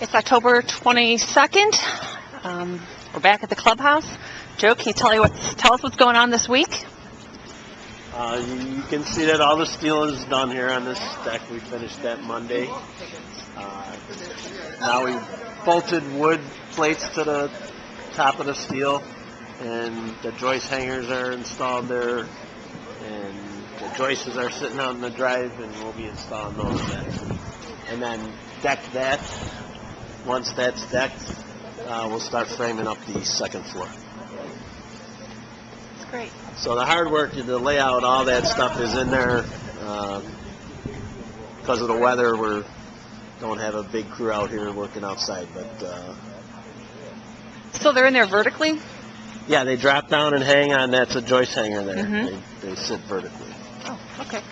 It's October 22nd. We're back at the clubhouse. Joe, can you tell us what's going on this week? You can see that all the steel is done here on this deck. We finished that Monday. Now we've bolted wood plates to the top of the steel, and the joist hangers are installed there, and the joists are sitting out in the drive, and we'll be installing those next. And then deck that. Once that's decked, we'll start framing up the second floor. That's great. So the hard work, the layout, all that stuff is in there. Because of the weather, we don't have a big crew out here working outside. But So they're in there vertically? yeah, they drop down and hang on. That's a joist hanger there. Mm-hmm. They sit vertically. Oh, okay.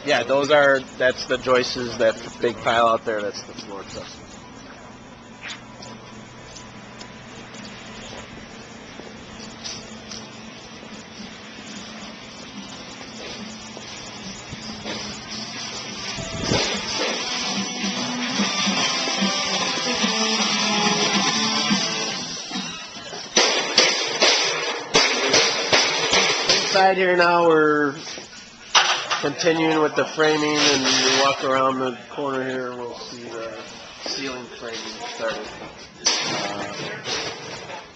Yeah, that's the joists, that big pile out there, that's the floor truss. Inside here now, we're continuing with the framing, and we walk around the corner here and we'll see the ceiling framing started.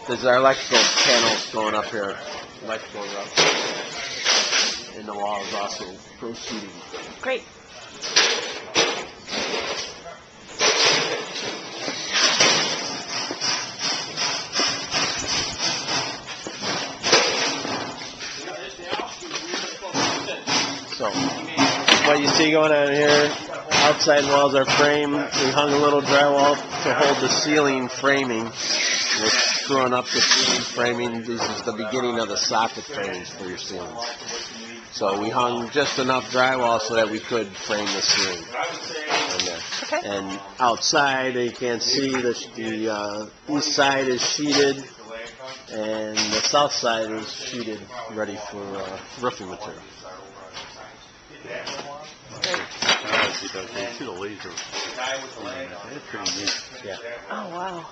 There's our electrical panels going up here. Electrical up. And the wall is also proceeding. Great. So, what you see going on here, outside walls are framed. We hung a little drywall to hold the ceiling framing. We're screwing up the ceiling framing. This is the beginning of the socket frames for your ceilings. So we hung just enough drywall so that we could frame the ceiling. Okay. And outside, you can see the east side is sheeted, and the south side is sheeted, ready for roofing material. You see the laser. It's pretty neat. Yeah. Oh, wow.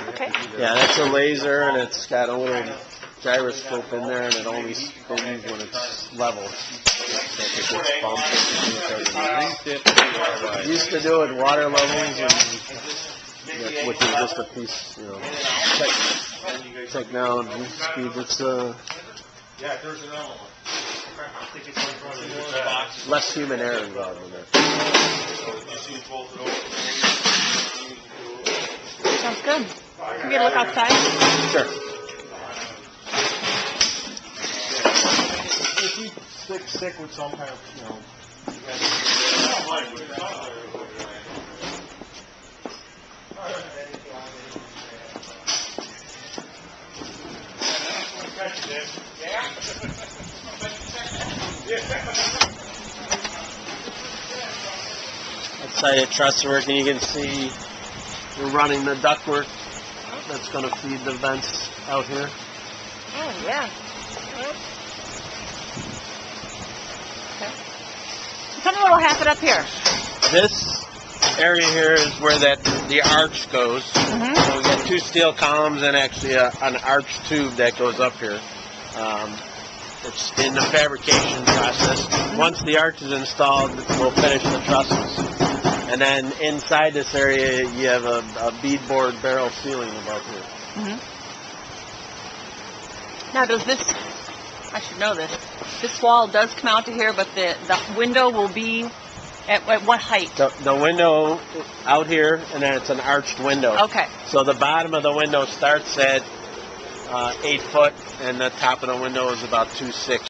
Okay. Yeah, that's a laser, and it's got a little gyroscope in there, and it only spins when it's level. So if it gets bumped, it used to do it water levels, and which is just a piece, technology speed. It's less human error involved in that. Sounds good. Can we get a look outside? Sure. If we stick with some kind of, Outside of truss work, and you can see we're running the ductwork that's going to feed the vents out here. Oh, yeah. Okay. Tell me what will happen up here. This area here is where the arch goes. Mm-hmm. So we got two steel columns and actually an arch tube that goes up here. It's in the fabrication process. Mm-hmm. Once the arch is installed, we'll finish the trusses. And then inside this area, you have a beadboard barrel ceiling above here. Mm-hmm. Now, does this, I should know this, this wall does come out to here, but the window will be at what height? The window out here, and then it's an arched window. Okay. So the bottom of the window starts at 8 foot, and the top of the window is about 2.6.